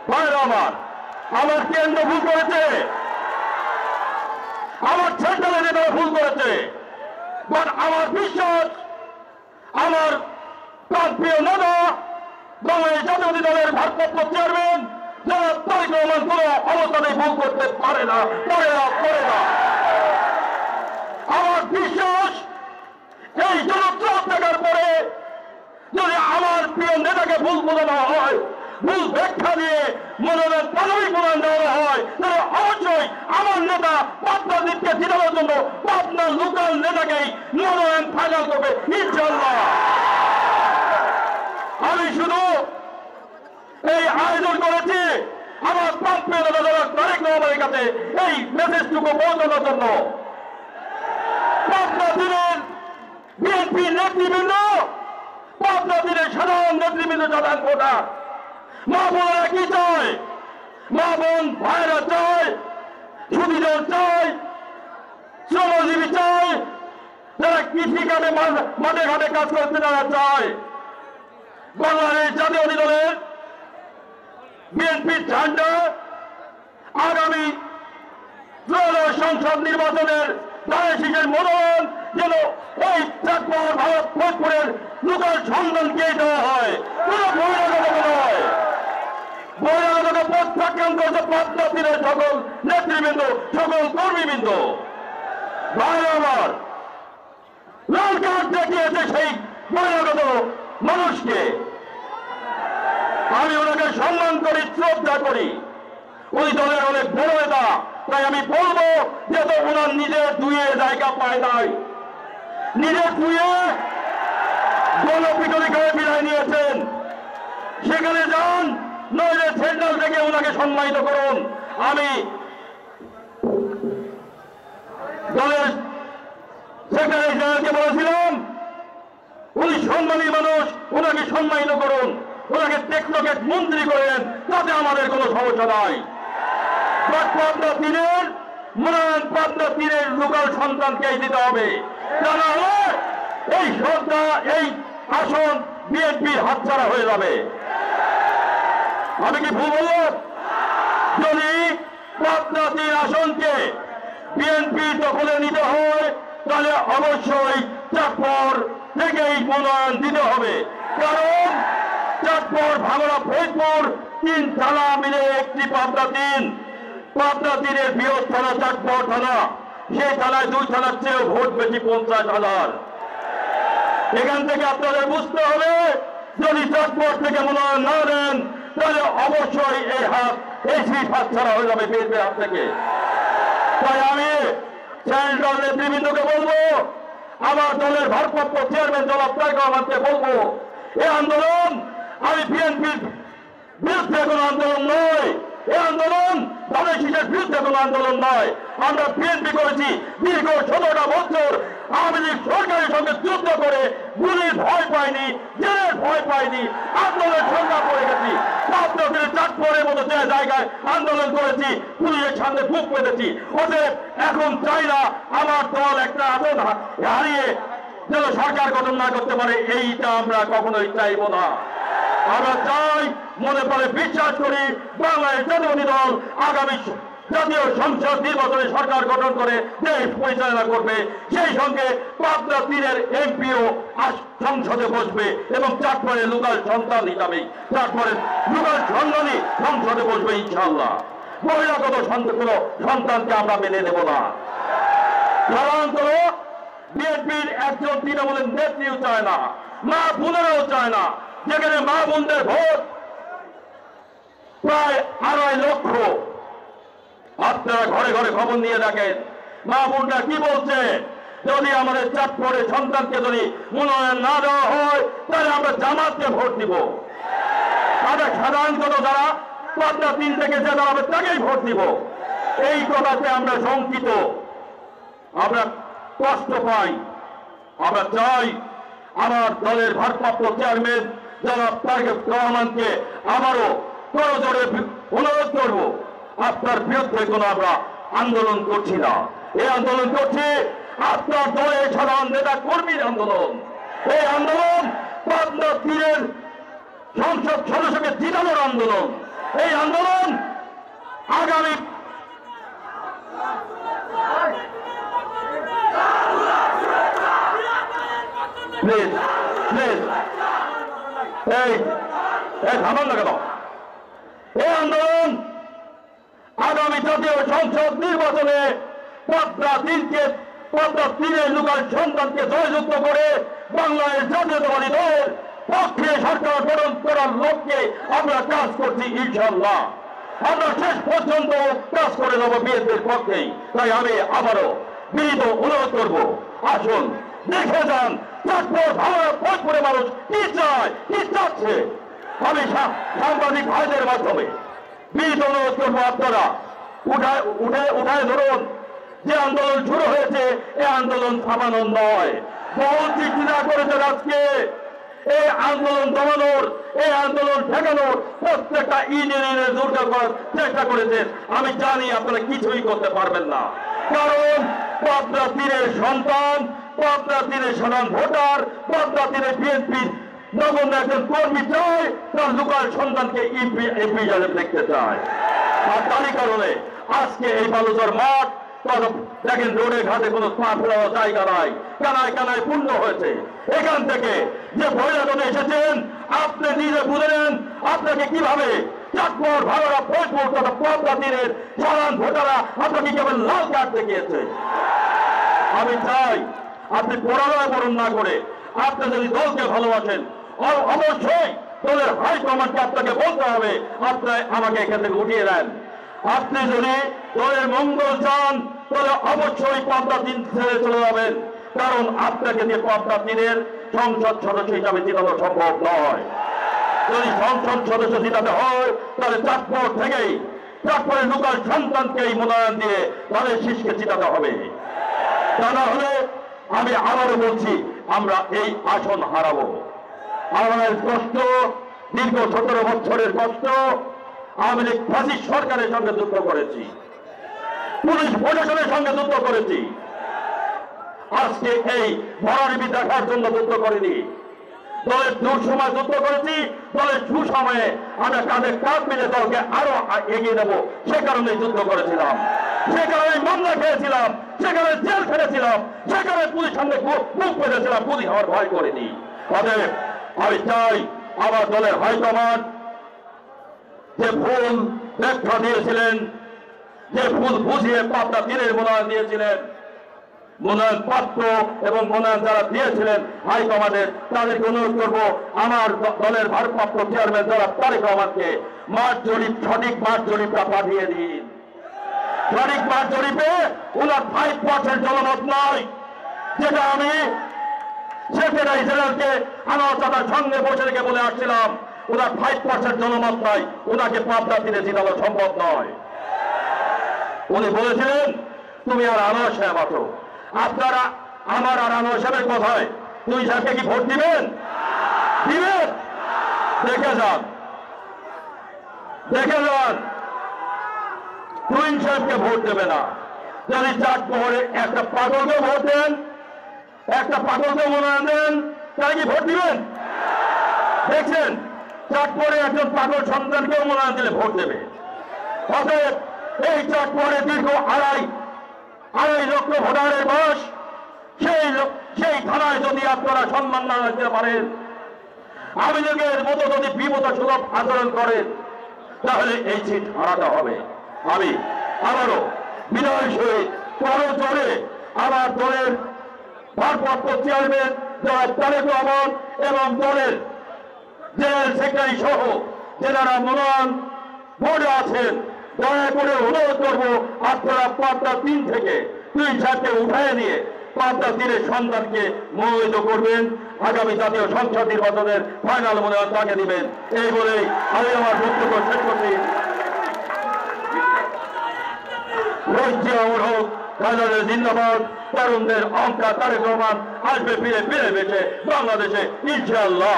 ভাইরা আমার কেন্দ্র ভুল করেছে, আমার সেন্ট্রালের নেতারা ভুল করেছে, বাট আমার বিশ্বাস আমার প্রিয় নেতা বাংলাদেশ জাতীয়তাবাদী দলের ভারপ্রাপ্ত চেয়ারম্যান যারা তারেক রহমান কোন অবস্থানে ভুল করতে পারে না। আমার বিশ্বাস এই জনস্রোত দেখার পরে যদি আমার প্রিয় নেতাকে ভুল বোঝানো হয়, ভুল ব্যাখ্যা দিয়ে মনোনয়ন পদবী প্রদান দেওয়া হয়, তাহলে অবশ্যই আমার নেতা পাবনা দ্বীপকে জিতানোর জন্য পাবনার লোকাল নেতাকেই মনোনয়ন ফাইনাল করবে ইনশাআল্লাহ। আমি শুধু এই আয়োজন করেছি আমার প্রান্তীয় নেতা তারেক রহমানের কাছে এই মেসেজটুকু পৌঁছানোর জন্য। পাবনা দিনের বিএনপি নেতৃবৃন্দ, পাবনা দিনের সাধারণ নেতৃবৃন্দ, সাধারণ ভোটার, মা বোনেরা কি চায়? মা বোন ভাইরা চায়, সুবিধা চায়, শ্রমজীবী চায়, যারা কৃষি কাজে মাঠে ঘাটে কাজ করতে তারা চায়। বাংলাদেশ জাতীয়তাবাদী দলের বিএনপির ঝান্ডা আগামী ত্রয়োদশ সংসদ নির্বাচনের ধানের মনোনয়ন যেন ওই চাকমার ভারত ফরিদপুরের লোকাল সন্ধানকে দেওয়া হয়, কোন বহিরাগত নয়। বহিরাগত প্রত্যাখ্যান করছে পাবনা দিনের সকল নেতৃবৃন্দ, সকল কর্মীবৃন্দ। ভাই আমার লাল কার্ড দেখিয়েছে সেই বহিরাগত মানুষকে। আমি ওনাকে সম্মান করি, শ্রদ্ধা করি, ওই দলের অনেক বড় নেতা। তাই আমি বলবো যে তো ওনার নিজের দুয়ে জায়গা পায় নাই, নিজের দুয়ে গণপিটনি করে বিদায় নিয়েছেন। সেখানে যান, নইলে সেন্ট্রাল থেকে ওনাকে সম্মানিত করুন। আমি দলের সেক্রেটারি জেনারেলকে বলেছিলাম উনি সম্মানী মানুষ, ওনাকে সম্মানিত করুন, ওনাকে টেকনোক্রেট মন্ত্রী করেন, তাতে আমাদের কোনো সমস্যা নাই। পাবনা তীরের মনোনয়ন পাবনা তীরের লোকাল সন্তানকেই দিতে হবে, তা না হলে এই সরকার এই আসন বিএনপির হাতছাড়া হয়ে যাবে। আমি কি ভুল বললাম? যদি পাবনা তীর আসনকে বিএনপি দখলে নিতে হয় তাহলে অবশ্যই চাঁদপুর থেকেই মনোনয়ন দিতে হবে। কারণ চাঁদপুর, ভাঙড়া, ফরিদপুর তিন থানা মিলে একটি পাবনা তিন। পাবনা তীরের বৃহৎ থানা চাঁদপুর থানা, সেই থানায় দুই থানার চেয়েও ভোট বেশি 50,000। এখান থেকে আপনাদের বুঝতে হবে যদি চাঁদপুর থেকে মনোনয়ন না দেন তাহলে অবশ্যই এই সিট হাত ছাড়া হয়ে যাবে বিএনপির হাত থেকে। তাই আমি সেন্ট্রাল নেতৃবৃন্দকে বলবো, আমার দলের ভারপ্রাপ্ত চেয়ারম্যান জনাব তারেক রহমানকে বলবো, এই আন্দোলন আমি বিএনপির বিরুদ্ধে কোনো আন্দোলন নয়, এই আন্দোলন ধানের শীষের বিরুদ্ধে কোনো আন্দোলন নয়। আমরা বিএনপি করেছি দীর্ঘ 17টা বছর আওয়ামী লীগ সরকারের সঙ্গে যুদ্ধ করে গুলির ভয় পাইনি, জেলের ভয় পাইনি, আন্দোলনের সংগ্রাম করে গেছি। চাঁদপুরের মতো যে জায়গায় আন্দোলন করেছি, পুলিশের সামনে বুক পেতেছি। অতএব এখন চাই না আমার দল একটা আসন হারিয়ে যেন সরকার গঠন না করতে পারে, এইটা আমরা কখনোই চাইব না। আমরা চাই, মনে পড়ে বিশ্বাস করি বাংলাদেশ জাতীয়তাবাদী দল আগামী জাতীয় সংসদ নির্বাচনে সরকার গঠন করে দেশ পরিচালনা করবে। সেই সঙ্গে পাবনা তীরের এমপিও সংসদে বসবে এবং চাঁদপুরের লোকাল সন্তান হিসাবে চাঁদপুরের লোকাল সন্তানই সংসদে বসবে ইনশাআল্লাহ। বহিরাগত কোনো সন্তানকে আমরা মেনে নেব না। সাধারণত বিএনপির একজন তৃণমূলের নেত্রীও চায় না, মা বোনেরাও চায় না, যেখানে মা বোনদের ভোট প্রায় 2.5 লক্ষ। আপনারা ঘরে ঘরে খবর নিয়ে দেখেন মা বোনরা কি বলছে। যদি আমাদের চাঁদপুরের সন্তানকে যদি মনোনয়ন না দেওয়া হয় তাহলে আমরা জামাতকে ভোট দিব। আমরা সাধারণত যারা পাবনা 3 থেকে যে দাঁড়াবে তাকেই ভোট দিব। এই কথাতে আমরা শঙ্কিত, আমরা কষ্ট পাই। আমরা চাই আমার দলের ভারপ্রাপ্ত চেয়ারম্যান জনাব তারেক রহমানকে আবারও করজোড়ে অনুরোধ করব, আপনার বিরুদ্ধে কোনো আমরা আন্দোলন করছি না, এই আন্দোলন করছি আপনার দলের সাধারণ নেতা কর্মীর আন্দোলন। এই আন্দোলন পাবনা তীরের সংসদ সদস্যকে জিতানোর আন্দোলন। এই আন্দোলন আগামী প্লিজ প্লিজ এই থামান না কেন? এই আন্দোলন আগামী জাতীয় সংসদ নির্বাচনে পদ্মা তীরের লোকাল সন্তানকে জয়যুক্ত করে বাংলাদেশ জাতীয়তাবাদী দলের পক্ষে সরকার গঠন করার লক্ষ্যে আমরা কাজ করছি ইনশাল্লাহ। আমরা শেষ পর্যন্ত কাজ করে দেবো বিএনপির পক্ষেই। তাই আমি আবারও বিনীত অনুরোধ করবো, আসুন দেখে যান চাঁদপুর ফরিদপুরের মানুষ কি চায়, কি চাচ্ছে। আমি সাংবাদিক ভাইদের মাধ্যমে বিনীত অনুরোধ করবো, আপনারা উঠায় ধরুন। যে আন্দোলন শুরু হয়েছে এই আন্দোলন থামানো নয়। বহু চিন্তা করেছেন আজকে এই আন্দোলন দমানোর, এই আন্দোলন ঠেকানোর প্রত্যেকটা ইঞ্জিনিয়ারের দুর্গ করার চেষ্টা করেছেন। আমি জানি আপনারা কিছুই করতে পারবেন না, কারণ পদ্মা তীরের সন্তান, পদ্মা তীরের সাধারণ ভোটার, পদ্মা তীরের বিএনপি নগণ্য একজন কর্মী চায় তার লোকাল সন্তানকে এমপি হিসেবে দেখতে চায়। আর তারই কারণে আজকে এই বালুচর মাঠ দেখেন, রোডে ঘাটে কোনো পা ফেরার জায়গা নাই, কানায় কানায় পূর্ণ হয়েছে। এখান থেকে যে বহিরাগত এসেছেন আপনি নিজে বুঝে নেন আপনাকে কিভাবে চাঁদপুর, ভাগড়া, ফরিদপুর তথা পদ্মা তীরের সাধারণ ভোটাররা আপনাকে কেবল লাল কার্ড দেখিয়েছে। আমি চাই আপনি পড়াশোনা করুন না করে, আপনি যদি দলকে ভালোবাসেন অবশ্যই দলের হাইকমান্ডকে আপনাকে বলতে হবে আপনি আমাকে এখান থেকে উঠিয়ে দেন। আপনি যদি দলের মঙ্গল চান তাহলে অবশ্যই পদ্মা তীর ছেড়ে চলে যাবেন, কারণ আপনাকে দিয়ে পদ্মা তীরের সংসদ সদস্য হিসাবে জিতানো সম্ভব নয়। যদি সংসদ সদস্য জিতাতে হয় তাহলে চাঁদপুর থেকেই, চাঁদপুরের লোকাল সন্তানকেই মনোনয়ন দিয়ে তাদের শীষকে জিতাতে হবে। তা না হলে আমি আবারও বলছি আমরা এই আসন হারাবো। আমাদের কষ্ট দীর্ঘ 17 বছরের কষ্ট আওয়ামী লীগ ফাঁসির সরকারের সঙ্গে যুদ্ধ করেছি, পুলিশ প্রশাসনের সঙ্গে যুদ্ধ করেছি। আজকে এই ভরাডুবি দেখার জন্য যুদ্ধ করিনি, দলের দুঃসময় যুদ্ধ করেছি, দলের সুসময়ে আমরা কাঁধে কাঁধ মিলে দলকে আরো এগিয়ে দেবো সে কারণে যুদ্ধ করেছিলাম, সে কারণে মামলা খেয়েছিলাম, সেখানে জেল খেটেছিলাম, সেখানে পুলিশ সামনে মুখ পেতেছিলাম, পুলিশ আমার ভয় করেনি। অতএব আমি চাই আমার দলের হাইকমান্ড যে ভুল ব্যাখ্যা দিয়েছিলেন, যে ভুল বুঝিয়ে পদ্মা তীরের মনোনয়ন দিয়েছিলেন, মনোনয়ন পত্র এবং মনোনয়ন যারা দিয়েছিলেন হাইকমান্ডের, তাদেরকে অনুরোধ করবো আমার দলের ভারপ্রাপ্ত চেয়ারম্যান যারা তারেক রহমানকে মাঠ জরিপ, সঠিক মাঠ জরিপটা পাঠিয়ে দিন। সঠিক মাঠ জরিপে ওনার 5% জনমত নয়, যেটা আমি সেক্রেটারি জেনারেলকে আলোচনার সঙ্গে বসে রেখে বলে আসছিলাম, ওনার 5% জনমত নয়, ওনাকে পদ্মা তীরে জিতানো সম্ভব নয়। উনি বলেছিলেন তুমি আর আনোয়ার সাহেব আছো, আপনারা আমার আর আনোয়ার সাহেবের কথায় 2 সাহেবকে কি ভোট দিবেন? দিবেন? দেখে যান, দেখে যান, 2 সাহেবকে ভোট দেবে না। যদি চাঁদপুরে একটা পাগলকে ভোট দেন, একটা পাগলকে মনোনয়ন দেন, তারা কি ভোট দিবেন? দেখছেন, চাঁদপুরে একজন পাগল সন্তানকেও মনোনয়ন দিলে ভোট দেবে। অতএব এই চাঁদপুরে দীর্ঘ আড়াই লক্ষ ভোটারের বয়স, সেই থানায় যদি আপনারা সম্মান না রাখতে পারেন, আওয়ামী লীগের মতো যদি বিমত সুলভ আচরণ করেন, তাহলে এই সিট হারাতে হবে। আমি আবারও বিনয়ের সহিত বড় জোরে আমার দলের ভারপ্রাপ্ত চেয়ারম্যান জনাব তারেক রহমান এবং দলের জেনারেল সেক্রেটারি সহ যারা মনোনয়ন বোর্ডে আছেন, দয়া করে অনুরোধ করবো আপনারা পদ্মা তীর থেকে 2 সাহেবকে উঠায় নিয়ে পদ্মা তীরের সন্তানকে মনোনীত করবেন, আগামী জাতীয় সংসদ নির্বাচনের ফাইনাল মনোনয়ন তাকে দিবেন। এই বলেই আমি আমার বক্তব্য শেষ করছি। হোক রাজাদের জিন্দাবাদ, তরুণদের অঙ্কা তারেক রহমান আসবে ফিরে ফিরে বেঁচে বাংলাদেশে ইনশাআল্লাহ।